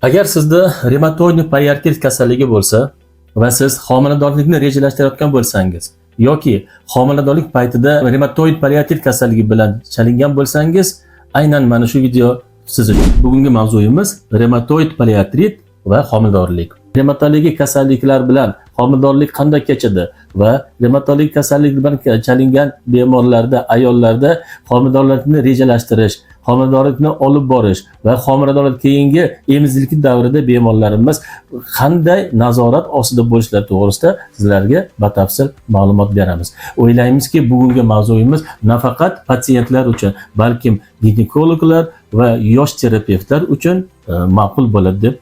Agar sizda reumatoid poliartrit kasalligi bo'lsa va siz homiladorlikni rejalashtirayotgan bo'lsangiz yoki homiladorlik paytida reumatoid poliartrit kasalligi bilan chalingan bo'lsangiz, aynan mana shu video siz uchun. Bugungi mavzuyimiz reumatoid poliartrit va homiladorlik. Reumatologik kasalliklar bilan homiladorlik qanday kechadi va reumatologik kasallik bilan chalingan bemorlarda, ayollarda homiladorlikni rejalashtirish, homiladorlikni olib borish va homiladorlik keyingi emiziklik davrida bemorlarimiz qanday nazorat ostida bo'lishlari to'g'risida sizlarga batafsil ma'lumot beramiz. O'ylaymizki, bugungi mavzuyimiz nafaqat patsientlar uchun, balkim ginekologlar va yosh terapevtlar uchun ma'qul bo'ladi deb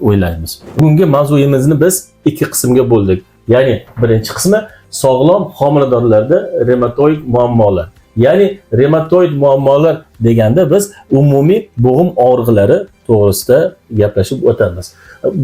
o'ylaymiz. Bugungi mavzuyimizni biz ikki qismga bo'ldik. Ya'ni birinchi qismi sog'lom homiladorlarda reumatoid muammolar. Ya'ni reumatoid muammolar deganda biz umumiy bo'g'im og'riqlari to'g'risida gaplashib o'tamiz.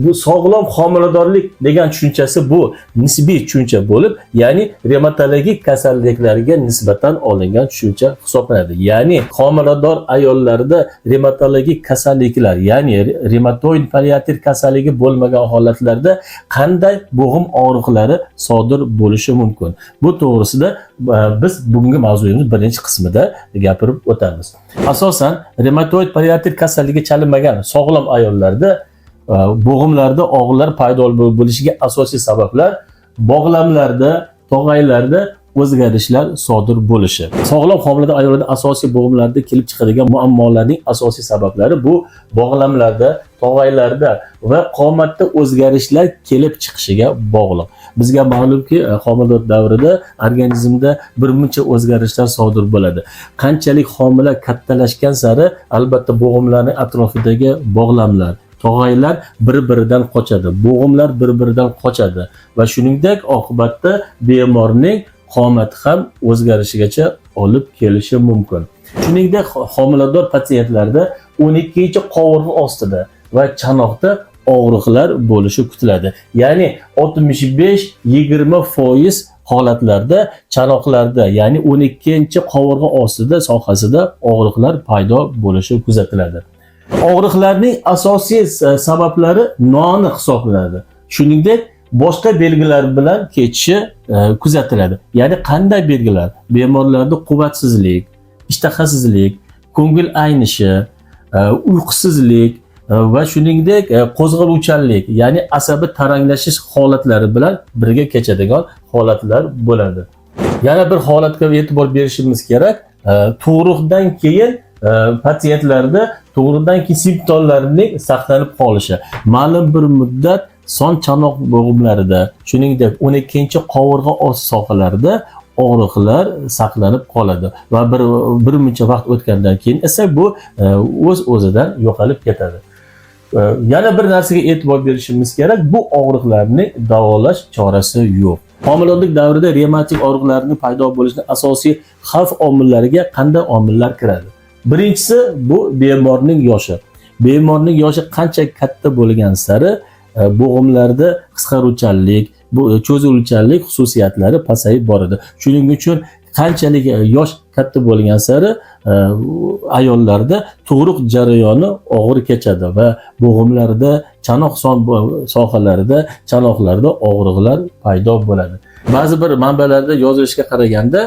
Bu sog'lom homiladorlik degan tushunchasi bu nisbiy tushuncha bo'lib, ya'ni reumatologik kasalliklarga nisbatan olingan tushuncha hisoblanadi. Ya'ni homilador ayollarda reumatologik kasalliklar, ya'ni reumatoid poliartrit kasalligi bo'lmagan holatlarda qanday bo'g'im og'riqlari sodir bo'lishi mumkin. Bu to'g'risida biz bugungi mavzuyimiz birinchi qismida gapirib o'tamiz. Asosan reumatoid poliartrit kasalligiga chalinmagan sog'lom ayollarda bo'g'imlarda og'riqlar paydo bo'lishiga asosiy sabablar bog'lamlarda, tog'aylarda o'zgarishlar sodir bo'lishi. Sog'lom homilador ayollarda asosiy bo'g'imlarda kelib chiqadigan muammolarning asosiy sabablari bu bog'lamlarda, tog'aylarda va qomatda o'zgarishlar kelib chiqishiga bog'liq. Bizga ma'lumki, homilador davrida organizmda birmuncha o'zgarishlar sodir bo'ladi. Qanchalik homila kattalashgan sari albatta bo'g'imlarning atrofidagi bog'lamlar, tog'aylar bir-biridan qochadi, bo'g'imlar bir-biridan qochadi va shuningdek oqibatda bemorning qomati ham o'zgarishigacha olib kelishi mumkin. Shuningdek, homilador patsientlarda 12-qovurg'a ostida va chanoqda og'riqlar bo'lishi kutiladi. Ya'ni 65-20% holatlarda chanoqlarda, ya'ni 12-qovurg'a ostida sohasida og'riqlar paydo bo'lishi kuzatiladi. Og'riqlarning asosiy sabablari noaniq hisoblanadi. Shuningdek, boshqa belgilar bilan kechishi kuzatiladi. Ya'ni qanday belgilar? Bemorlarda quvvatsizlik, ishtahasizlik, ko'ngil aynishi, uyqusizlik va shuningdek qo'zg'aluvchanlik, ya'ni asabiy taranglashish holatlari bilan birga kechadigan holatlar bo'ladi. Yana bir holatga e'tibor berishimiz kerak. Tug'ruqdan keyin patsientlarda tug'ruqdan keyin simptomlarning saqlanib qolishi. Ma'lum bir muddat son chanoq bo'g'imlarida, shuningdek 12-qovurg'a osti sohalarida og'riqlar saqlanib qoladi va bir muncha vaqt o'tgandan keyin esa bu o'z-o'zidan yo'qolib ketadi. Yana bir narsaga e'tibor berishimiz kerak, bu og'riqlarni davolash chorasi yo'q. Homiladorlik davrida revmatik og'riqlarning paydo bo'lishining asosiy xavf omillariga qanday omillar kiradi? Birinchisi bu bemorning yoshi. Bemorning yoshi qancha katta bo'lgan sari bo'g'imlarda qisqaruvchanlik, cho'ziluvchanlik xususiyatlari pasayib boradi. Shuning uchun qanchalik yosh katta bo'lgan sari ayollarda tug'ruq jarayoni og'ir kechadi va bo'g'imlarda, chanoq sohalarida, chanoqlarda og'riqlar paydo bo'ladi. Ba'zi bir manbalarda yozilishiga qaraganda,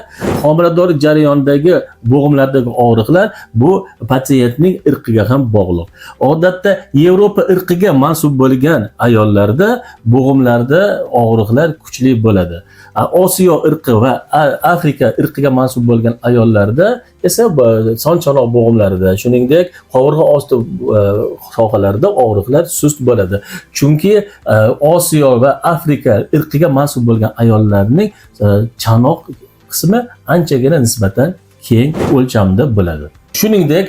homiladorlik jarayonidagi bo'g'imlardagi og'riqlar bu patsientning irqiga ham bog'liq. Odatda Yevropa irqiga mansub bo'lgan ayollarda bo'g'imlarda og'riqlar kuchli bo'ladi. Osiyo irqi va Afrika irqiga mansub bo'lgan ayollarda esa son chanoq bo'g'imlarida, shuningdek qovurg'a osti sohalarida og'riqlar sust bo'ladi. Chunki Osiyo va Afrika irqiga mansub bo'lgan ayollarning chanoq qismi anchagina nisbatan keng o'lchamda bo'ladi. Shuningdek,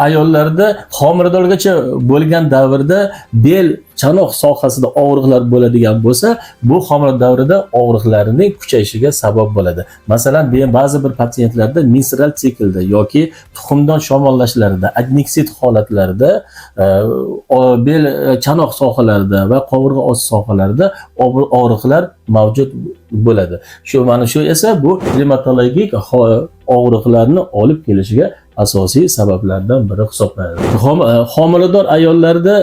ayollarda homiladorlikgacha bo'lgan davrda bel, chanoq sohasida og'riqlar bo'ladigan bo'lsa, bu homilador davrida og'riqlarning kuchayishiga sabab bo'ladi. Masalan, ba'zi bir patsientlarda menstrual siklda yoki tuxumdon shamollashlarida, adneksit holatlarida bel, chanoq sohalarida va qovurg'a osti sohalarida og'riqlar mavjud bo'ladi. Mana shu esa bu reumatologik og'riqlarni olib kelishiga asosiy sabablardan biri hisoblanadi. Homilador ayollarda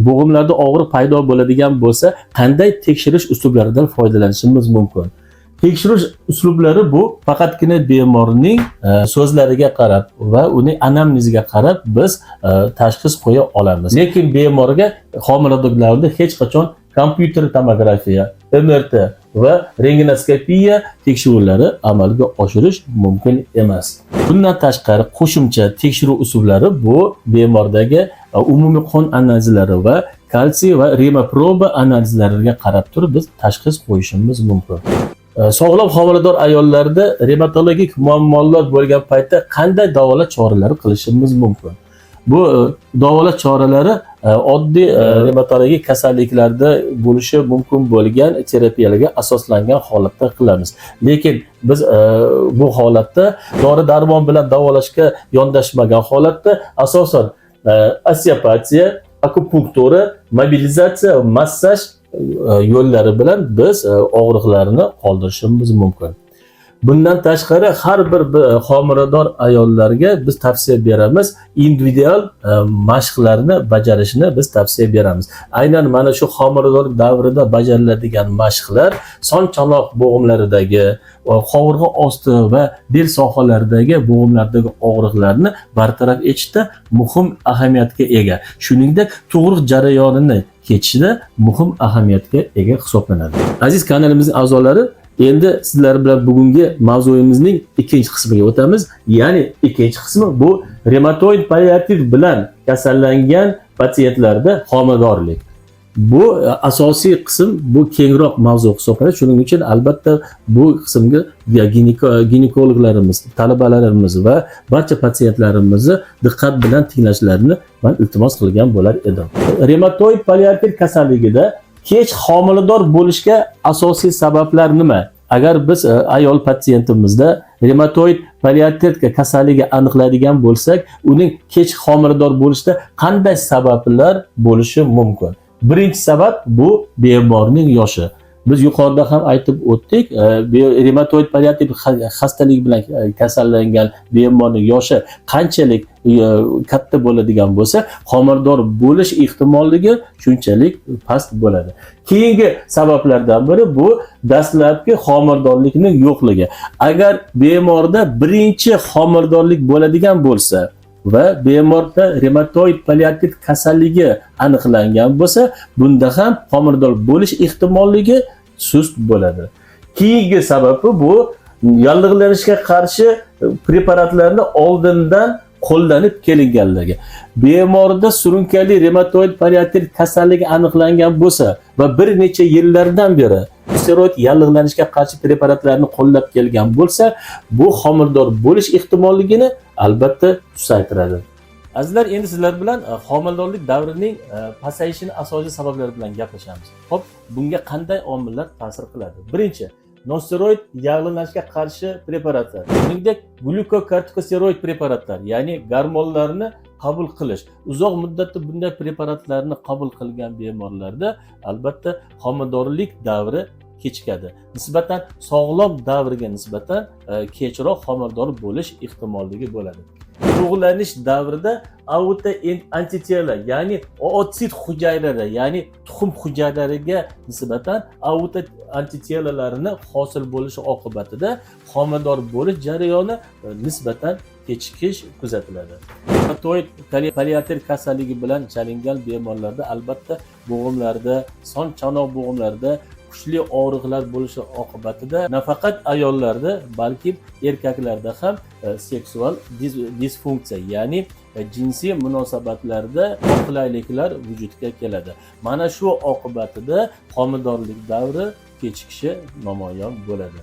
bo'g'imlarda og'riq paydo bo'ladigan bo'lsa, qanday tekshirish uslublaridan foydalanishimiz mumkin? Tekshirish uslublari bu faqatgina bemorning so'zlariga qarab va uning anamneziga qarab biz tashxis qo'ya olamiz. Lekin bemorga homilador davrida hech qachon kompyuter tomografiya, MRT va rentgenoskopiya tekshiruvlari amalga oshirish mumkin emas. Bundan tashqari qo'shimcha tekshiruv usullari bu bemordagi umumiy qon analizlari va kalsiy va remoproba analizlariga qarab turib biz tashxis qo'yishimiz mumkin. Sog'lom homilador ayollarda revmatologik muammolar bo'lgan paytda qanday davolash choralari qilishimiz mumkin? Bu davolash choralari oddiy revmatologik kasalliklarda bo'lishi mumkin bo'lgan terapiyalarga asoslangan holatda qilamiz. Lekin biz bu holatda dori-darmon bilan davolashga yondashmagan holatda asosan osteopatiya, akupunktura, mobilizatsiya, massaj yo'llari bilan biz og'riqlarni qoldirishimiz mumkin. Bundan tashqari har bir homilador ayollarga biz tavsiya beramiz, individual mashqlarni bajarishni biz tavsiya beramiz. Aynan mana shu homiladorlik davrida bajariladigan mashqlar son chanoq bo'g'imlaridagi, qovurg'a osti va bel sohalaridagi bo'g'imlardagi og'riqlarni bartaraf etishda muhim ahamiyatga ega. Shuningdek, tug'ruq jarayonini kechishda muhim ahamiyatga ega hisoblanadi. Aziz kanalimizning a'zolari, endi sizlar bilan bugungi mavzuyimizning ikkinchi qismiga o'tamiz. Ya'ni ikkinchi qismi bu revmatoid paliativ bilan kasallangan patsientlarda homiladorlik. Bu asosiy qism, bu kengroq mavzu hisoblanadi. Shuning uchun albatta bu qismga ginekologlarimiz, talabalarimiz va barcha patsientlarimizni diqqat bilan tinglashlarini men iltimos qilgan bo'lar edim. Revmatoid paliativ kasalligida kech homilador bo'lishga asosiy sabablar nima? Agar biz ayol patsientimizda revmatoid paliativ kasalligi aniqlaydigan bo'lsak, uning kech homilador bo'lishda qanday sabablar bo'lishi mumkin? Birinchi sabab bu bemorning yoshi. Biz yuqorida ham aytib o'tdik, revmatoid paliativ xastalik bilan kasallangan bemorning yoshi qanchalik katta bo'ladigan bo'lsa, homilador bo'lish ehtimolligi shunchalik past bo'ladi. Keyingi sabablardan biri bu dastlabki homiladorlikning yo'qligi. Agar bemorda birinchi homiladorlik bo'ladigan bo'lsa va bemorda revmatoid paliativ kasalligi aniqlangan bo'lsa, bunda ham homilador bo'lish ehtimolligi sust bo'ladi. Keyingi sababi bu yallig'lanishga qarshi preparatlarni oldindan qo'llanib kelinganligi. Bemorda surunkali revmatoid paliativ kasalligi aniqlangan bo'lsa va bir necha yillardan beri steroid yallig'lanishga qarshi preparatlarni qo'llab kelgan bo'lsa, bu homilador bo'lish ehtimolligini albatta susaytiradi. Azizlar, endi sizlar bilan homiladorlik davrining pasayishini asosiy sabablari bilan gaplashamiz. Xo'p, bunga qanday omillar ta'sir qiladi? Birinchi, nonsteroid yallig'lanishga qarshi preparatlar, shuningdek glukokortikosteroid preparatlar, ya'ni gormonlarni qabul qilish. Uzoq muddatda bunday preparatlarni qabul qilgan bemorlarda albatta homiladorlik davri kechikadi. Nisbatan sog'lom davriga nisbatan kechroq homilador bo'lish ehtimolligi bo'ladi. Tug'ilanish davrida autoantitela, ya'ni oosit hujayralari, ya'ni tuxum hujayralariga nisbatan autoantitelalarni hosil bo'lishi oqibatida homilador bo'lish jarayoni nisbatan kechikish kuzatiladi. Revmatoid paliativ kasalligi bilan chalingan bemorlarda albatta bo'g'imlarda, son chanoq bo'g'imlarda kuchli og'riqlar bo'lishi oqibatida nafaqat ayollarda, balki erkaklarda ham seksual disfunksiya, ya'ni jinsiy munosabatlarda noqulayliklar vujudga keladi. Mana shu oqibatida homiladorlik davri kechikishi namoyon bo'ladi.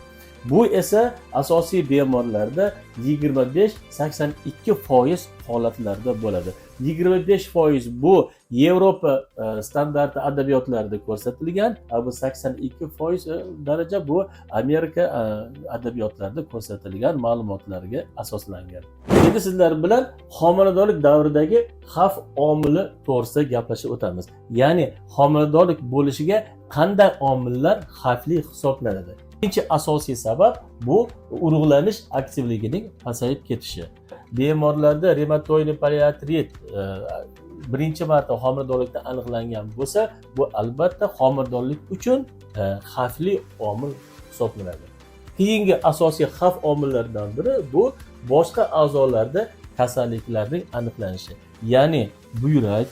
Bu esa asosiy bemorlarda 25-82% holatlarda bo'ladi. 25% bu Yevropa standarti adabiyotlarida ko'rsatilgan, bu 82% daraja bu Amerika adabiyotlarida ko'rsatilgan ma'lumotlarga asoslangan. Endi sizlar bilan homiladorlik davridagi xavf omili to'g'risida gaplashib o'tamiz. Ya'ni homiladorlik bo'lishiga qanday omillar xavfli hisoblanadi? Birinchi asosiy sabab bu urug'lanish aktivligining pasayib ketishi. Bemorlarda revmatoid paliativ birinchi marta homiladorlikda aniqlangan bo'lsa, bu albatta homiladorlik uchun xavfli omil hisoblanadi. Keyingi asosiy xavf omillaridan biri bu boshqa a'zolarda kasalliklarning aniqlanishi. Ya'ni buyrak,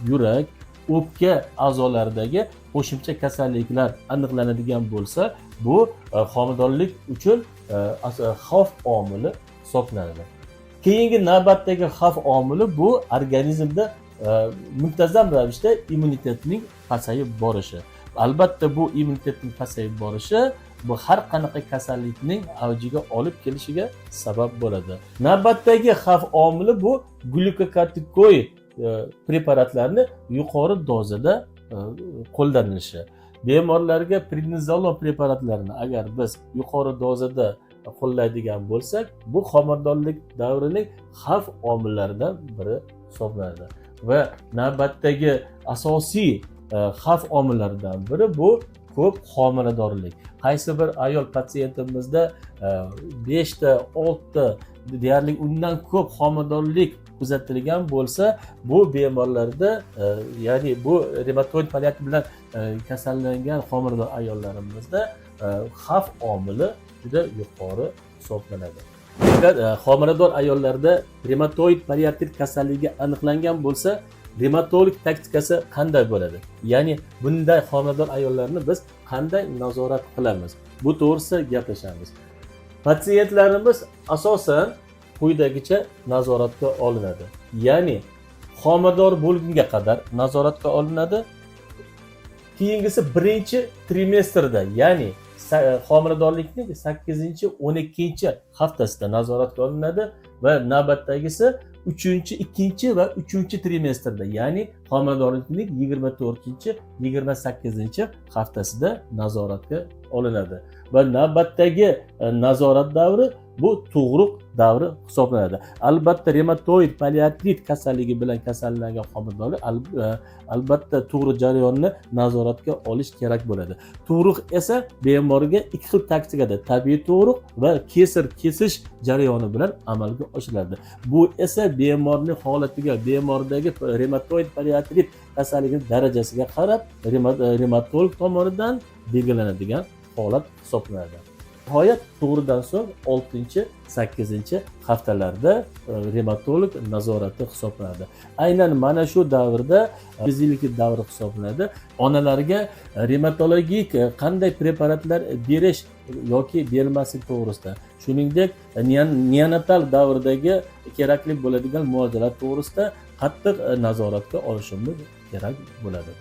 yurak, o'pka a'zolaridagi qo'shimcha kasalliklar aniqlanadigan bo'lsa, bu homiladorlik uchun xavf omili hisoblanadi. Keyingi navbatdagi xavf omili bu organizmda muntazam ravishda immunitetning pasayib borishi. Albatta bu immunitetning pasayib borishi bu har qanaqa kasallikning avjiga olib kelishiga sabab bo'ladi. Navbatdagi xavf omili bu glyukokortikoid preparatlarni yuqori dozada qo'llanilishi. Bemorlarga prednizolon preparatlarini agar biz yuqori dozada qo'llaydigan bo'lsak, bu homiladorlik davrining xavf omillaridan biri hisoblanadi. Va navbatdagi asosiy xavf omillaridan biri bu ko'p homiladorlik. Qaysi bir ayol patsiyentimizda 5 ta, 6 ta deyarli undan ko'p homiladorlik kuzatilgan bo'lsa, bu bemorlarda ya'ni bu revmatoid poliartrit bilan kasallangan homilador ayollarimizda xavf omili juda yuqori hisoblanadi. Agar homilador ayollarda revmatoid poliartrit kasalligi aniqlangan bo'lsa, revmatolog taktikasi qanday bo'ladi? Ya'ni bunday homilador ayollarni biz qanday nazorat qilamiz? Bu to'g'risida gaplashamiz. Patsientlarimiz asosan quyidagicha nazoratga olinadi. Ya'ni homilador bo'lgunga qadar nazoratga olinadi. Keyingisi birinchi trimestrda, ya'ni homiladorlikning 8-12 haftasida nazoratga olinadi va navbatdagisi 2 va 3 trimestrda, ya'ni homiladorlikning 24-28 haftasida nazoratga olinadi. Va navbatdagi nazorat davri bu tug'ruq davri hisoblanadi. Albatta revmatoid poliartrit kasalligi bilan kasallangan homiladorlar albatta tug'ruq jarayonini nazoratga olish kerak bo'ladi. Tug'ruq esa bemorga ikki xil taktikada tabiiy tug'ruq va kesir kesish jarayoni bilan amalga oshiriladi. Bu esa bemorning holatiga, bemordagi revmatoid poliartrit kasalligi darajasiga qarab revmatolog tomonidan belgilanadigan holat hisoblanadi. Nihoyat tug'ruqdan so'ng 6-8 haftalarda revmatolog nazorati hisoblanadi. Aynan mana shu davrda bezillik davri hisoblanadi. Onalarga revmatologik qanday preparatlar berish yoki bermaslik to'g'risida, shuningdek neonatal davrdagi kerakli bo'ladigan muolajalar to'g'risida qattiq nazoratga olishimiz kerak bo'ladi.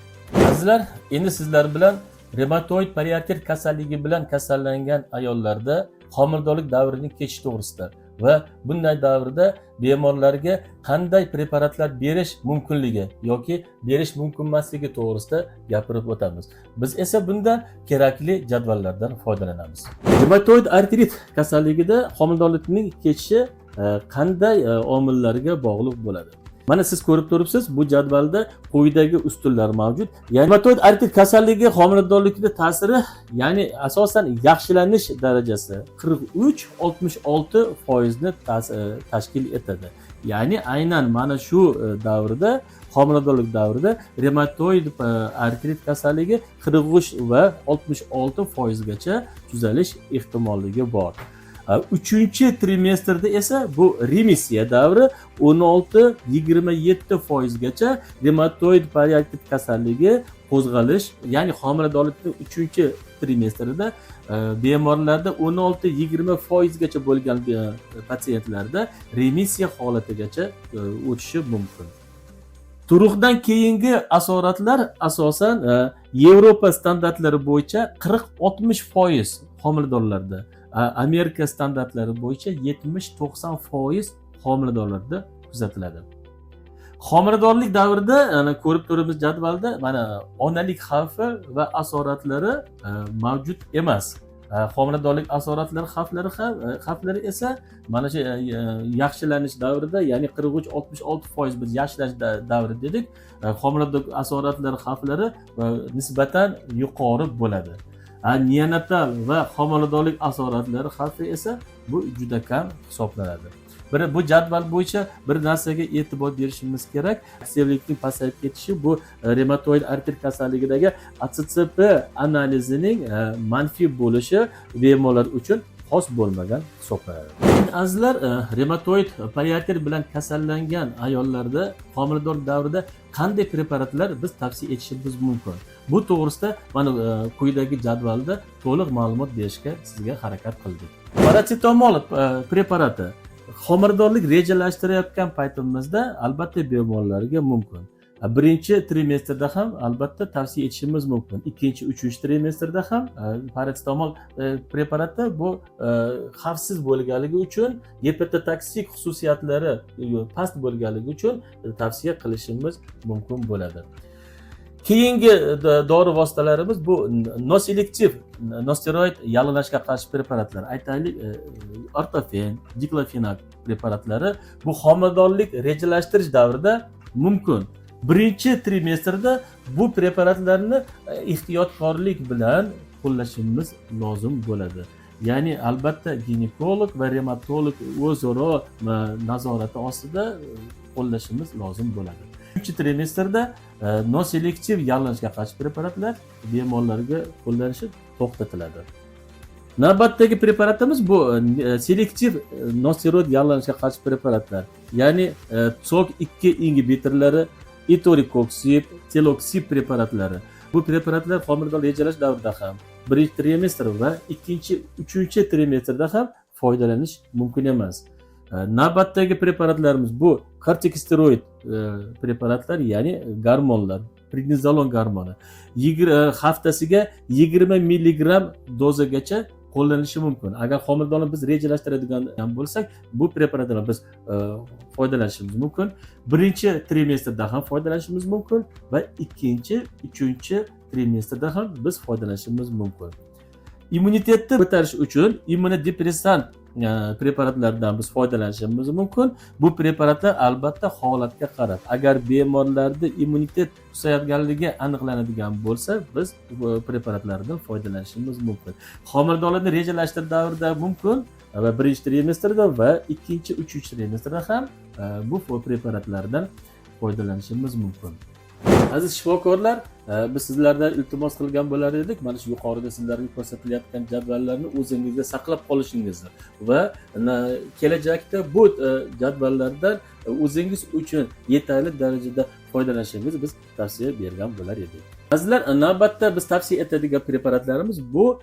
Azizlar, endi sizlar bilan revmatoid poliartrit kasalligi bilan kasallangan ayollarda homiladorlik davrining kechishi to'g'risida va bunday davrda bemorlarga qanday preparatlar berish mumkinligi yoki berish mumkin emasligi to'g'risida gapirib o'tamiz. Biz esa bundan kerakli jadvallardan foydalanamiz. Revmatoid artrit kasalligida homiladorlikning kechishi qanday omillarga bog'liq bo'ladi? Mana siz ko'rib turibsiz, bu jadvalda quyidagi ustunlar mavjud. Revmatoid artrit kasalligi homiladorlikda ta'siri, ya'ni asosan yaxshilanish darajasi 43-66% ni tashkil etadi. Ya'ni aynan mana shu davrda, homiladorlik davrida revmatoid artrit kasalligi 43 va 66% gacha tuzalish ehtimolligi bor. 3-trimestrda esa bu remissiya davri 16-27% gacha revmatoid poliartrit kasalligi qo'zg'alish, ya'ni homiladorlikning 3-trimestrida bemorlarda 16-20% gacha bo'lgan patsientlarda remissiya holatigacha o'tishi mumkin. Tug'ruqdan keyingi asoratlar asosan Yevropa standartlari bo'yicha 40-60% homiladorlarda, Amerika standartlari bo'yicha 70-90% homiladorlarda kuzatiladi. Homiladorlik davrida ko'rib turibmiz jadvalda mana onalik xavfi va asoratlari mavjud emas. Homiladorlik asoratlari xavflari esa mana shu yaxshilanish davrida, ya'ni 43-66% biz yaxshilanish davri dedik. Homiladorlik asoratlari xavflari nisbatan yuqori bo'ladi. Neonatal va homiladorlik asoratlari xavfi esa bu juda kam hisoblanadi. bu jadval bo'yicha bir narsaga e'tibor berishimiz kerak. Aktivlikning pasayib ketishi bu reumatoid artrit kasalligidagi ACCP analizining manfiy bo'lishi bemorlar uchun xos bo'lmagan hisoblanadi. Azizlar, reumatoid poliartrit bilan kasallangan ayollarda homilador davrida qanday preparatlar biz tavsiya etishimiz mumkin? Bu to'g'risida mana quyidagi jadvalda to'liq ma'lumot berishga sizga harakat qildik. Parasetamol preparati homiladorlik rejalashtirayotgan paytimizda albatta bemorlarga mumkin. Birinchi trimestrda ham albatta tavsiya etishimiz mumkin. Ikkinchi, uchinchi trimestrda ham parasetamol preparati bu xavfsiz bo'lganligi uchun, gepatotoksik xususiyatlari past bo'lganligi uchun tavsiya qilishimiz mumkin bo'ladi. Keyingi dori vositalarimiz bu noselektiv nosteroid yallig'lashga qarshi preparatlar. Aytaylik, ortofen, diklofenak preparatlari bu homiladorlik rejalashtirish davrida mumkin. Birinchi trimestrda bu preparatlarni ehtiyotkorlik bilan qo'llashimiz lozim bo'ladi. Ya'ni albatta ginekolog va revmatolog o'zaro nazorati ostida qo'llashimiz lozim bo'ladi. Uchinchi trimestrda noselektiv yallig'lashga qarshi preparatlar bemorlarga qo'llanishi to'xtatiladi. Navbatdagi preparatimiz bu selektiv nosteroid yallig'lashga qarshi preparatlar. Ya'ni SOC2 ingibitorlari, etorikoksib, teloksib preparatlari. Bu preparatlar homiladorlik rejalash davrida ham, birinchi trimestr va ikkinchi, uchinchi trimestrda ham foydalanish mumkin emas. Navbatdagi preparatlarimiz bu kortikosteroid preparatlar, ya'ni gormonlar, prednizolon gormoni. Haftasiga 20 mg dozagacha qo'llanilishi mumkin. Agar homiladorlikni biz rejalashtiradigan bo'lsak, bu preparatlardan biz foydalanishimiz mumkin. Birinchi trimestrda ham foydalanishimiz mumkin va ikkinchi, uchinchi trimestrda ham biz foydalanishimiz mumkin. Immunitetni ko'tarish uchun immunodepressant preparatlardan biz foydalanishimiz mumkin. Bu preparatlar albatta holatga qarab, agar bemorlarda immunitet susayotganligi aniqlanadigan bo'lsa, biz bu preparatlardan foydalanishimiz mumkin. Homiladorlikni rejalashtirish davrida mumkin va birinchi trimestrda va ikkinchi, uchinchi trimestrda ham bu preparatlardan foydalanishimiz mumkin. Aziz shifokorlar, biz sizlardan iltimos qilgan bo'lar edik, mana shu yuqorida sizlarga ko'rsatilayotgan jadvallarni o'zingizda saqlab qolishingizni va kelajakda bu jadvallardan o'zingiz uchun yetarli darajada foydalanishingizni biz tavsiya bergan bo'lar edik. Azizlar, navbatda biz tavsiya etadigan preparatlarimiz bu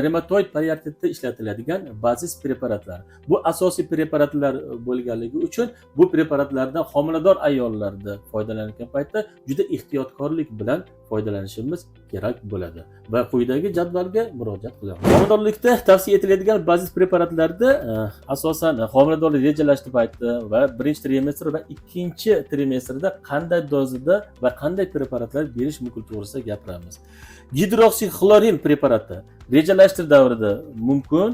reumatoid poliartritda ishlatiladigan bazis preparatlar. Bu asosiy preparatlar bo'lganligi uchun bu preparatlardan homilador ayollarda foydalanayotgan paytda juda ehtiyotkorlik bilan foydalanishimiz kerak bo'ladi va quyidagi jadvalga murojaat qilamiz. Homiladorlikda tavsiya etiladigan bazis preparatlarda asosan homiladorlik rejalashtish payti va birinchi trimestr va ikkinchi trimestrda qanday dozada va qanday preparatlar berish mumkin to'g'risida gapiramiz. Gidroksixlorin preparati rejalashtirish davrida mumkin,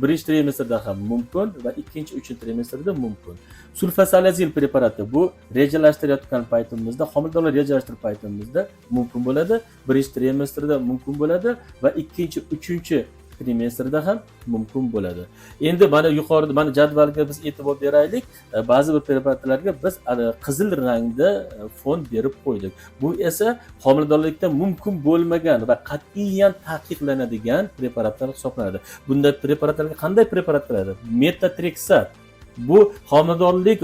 birinchi trimestrda ham mumkin va ikkinchi, uchinchi trimestrda mumkin. Sulfasalazin preparati bu rejalashtirayotgan paytimizda, homiladorlik rejalashtirish paytimizda mumkin bo'ladi, birinchi trimestrda mumkin bo'ladi va ikkinchi, uchinchi trimestrda ham mumkin bo'ladi. Endi mana yuqorida mana jadvalga biz e'tibor beraylik. Ba'zi bir preparatlarga biz qizil rangda fon berib qo'ydik. Bu esa homiladorlikda mumkin bo'lmagan va qat'iyan taqiqlanadigan preparatlar hisoblanadi. Bunday preparatlarga qanday preparat kiradi? Metotrexat. Bu homiladorlik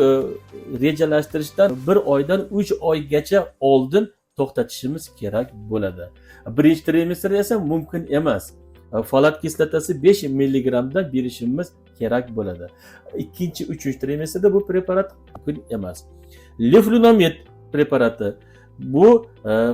rejalashtirishdan 1 oydan 3 oygacha oldin to'xtatishimiz kerak bo'ladi. Birinchi trimestr esa mumkin emas. Folat kislotasi 5 mg dan berishimiz kerak bo'ladi. Ikkinchi, uchinchi trimestrda bu preparat mumkin emas. Leflunomid preparati bu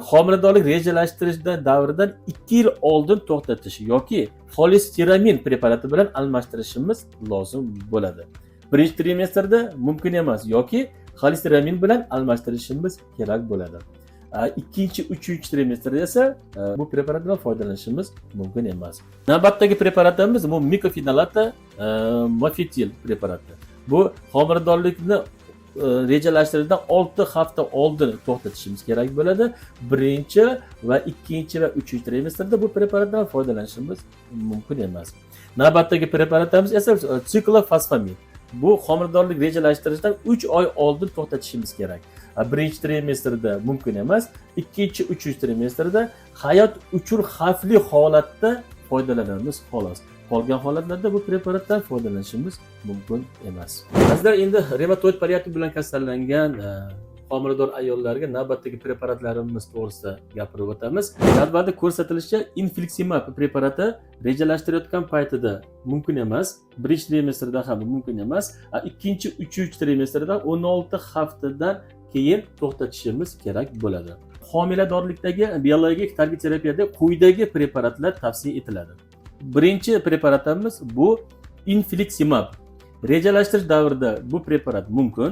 homiladorlik rejalashtirish davridan 2 yil oldin to'xtatish yoki xolesteramin preparati bilan almashtirishimiz lozim bo'ladi. Birinchi trimestrda mumkin emas yoki xolesteramin bilan almashtirishimiz kerak bo'ladi. Ikkinchi, uchinchi trimestrda esa bu preparat bilan foydalanishimiz mumkin emas. Navbatdagi preparatimiz bu mikofenolata mofetil preparati. Bu homiladorlikni rejalashtirishdan 6 hafta oldin to'xtatishimiz kerak bo'ladi. Birinchi va ikkinchi va uchinchi trimestrda bu preparatdan foydalanishimiz mumkin emas. Navbatdagi preparatimiz esa siklofosfamid. bu homiladorlik rejalashtirishdan 3 oy oldin to'xtatishimiz kerak. Birinchi trimestrda mumkin emas, ikkinchi, uchinchi trimestrda hayot uchun xavfli holatda foydalanamiz xolos. Qolgan holatlarda bu preparatdan foydalanishimiz mumkin emas. Bizlar endi reumatoid poliartrit bilan kasallangan homilador ayollarga navbatdagi preparatlarimiz to'g'risida gapirib o'tamiz. Jadvalda ko'rsatilishicha, infliximab preparati rejalashtirayotgan paytida mumkin emas, birinchi trimestrda ham mumkin emas, ikkinchi, uchinchi trimestrda 16 haftadan keyin to'xtatishimiz kerak bo'ladi. Homiladorlikdagi biologik tarbiya terapiyada quyidagi preparatlar tavsiya etiladi. Birinchi preparatimiz bu infliximab. Rejalashtirish davrida bu preparat mumkin.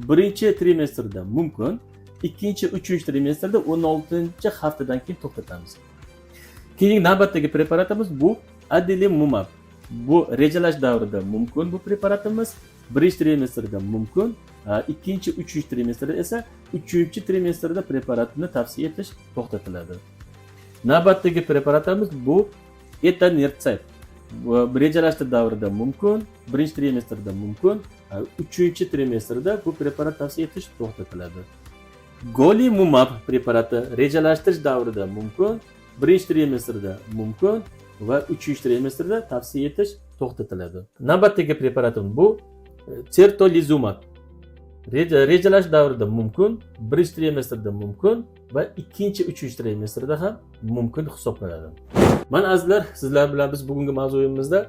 Birinchi trimestrda mumkin, ikkinchi, uchinchi trimestrda 16 haftadan keyin to'xtatamiz. Keyin navbatdagi preparatimiz bu adalimumab. Bu rejalash davrida mumkin bu preparatimiz, birinchi trimestrda mumkin, ikkinchi, uchinchi trimestrda esa uchinchi trimestrda preparatni tavsiya etish to'xtatiladi. Navbatdagi preparatimiz bu etanercept. Rejalashtirish davrida mumkin, birinchi trimestrda mumkin, uchinchi trimestrda bu preparat tavsiya etish to'xtatiladi. Golimumab preparati rejalashtirish davrida mumkin, birinchi trimestrda mumkin va uchinchi trimestrda tavsiya etish to'xtatiladi. Navbatdagi preparatim bu certolizumab. Rejalash davrida mumkin, birinchi trimestrda mumkin va ikkinchi, uchinchi trimestrda ham mumkin hisoblanadi. Mana azizlar, sizlar bilan biz bugungi mavzuyimizda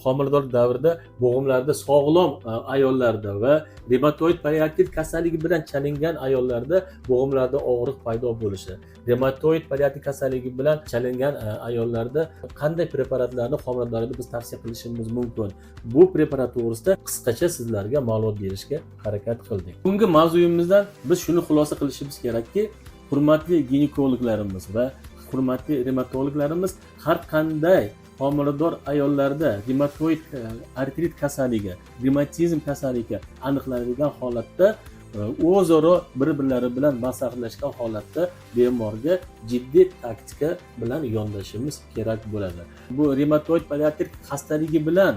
homiladorlik davrida bo'g'imlarda sog'lom ayollarda va reumatoid poliartrit kasalligi bilan chalingan ayollarda bo'g'imlarda og'riq paydo bo'lishi, reumatoid poliartrit kasalligi bilan chalingan ayollarda qanday preparatlarni homiladorlikda biz tavsiya qilishimiz mumkin, bu preparat to'g'risida qisqacha sizlarga ma'lumot berishga harakat qildik. Bugungi mavzuyimizdan biz shuni xulosa qilishimiz kerakki, hurmatli ginekologlarimiz va hurmatli revmatologlarimiz har qanday homilador ayollarda reumatoid artrit kasalligi, revmatizm kasalligi aniqlanadigan holatda o'zaro bir-birlari bilan maslahatlashgan holatda bemorga jiddiy taktika bilan yondashishimiz kerak bo'ladi. Bu reumatoid poliartrit xastaligi bilan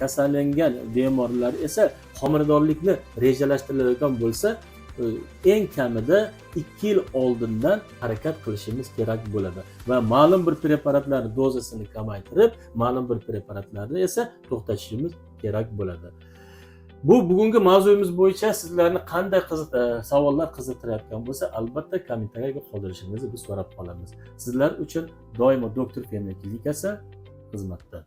kasallangan bemorlar esa homiladorlikni rejalashtiradigan bo'lsa, eng kamida 2 yil oldindan harakat qilishimiz kerak bo'ladi va ma'lum bir preparatlarning dozasini kamaytirib, ma'lum bir preparatlarni esa to'xtatishimiz kerak bo'ladi. Bu bugungi mavzuyimiz bo'yicha sizlarni qanday savollar qiziqtirayotgan bo'lsa, albatta kommentariyaga qoldirishingizni biz so'rab qolamiz. Sizlar uchun doimo doktor Fermer klinikasi xizmatda.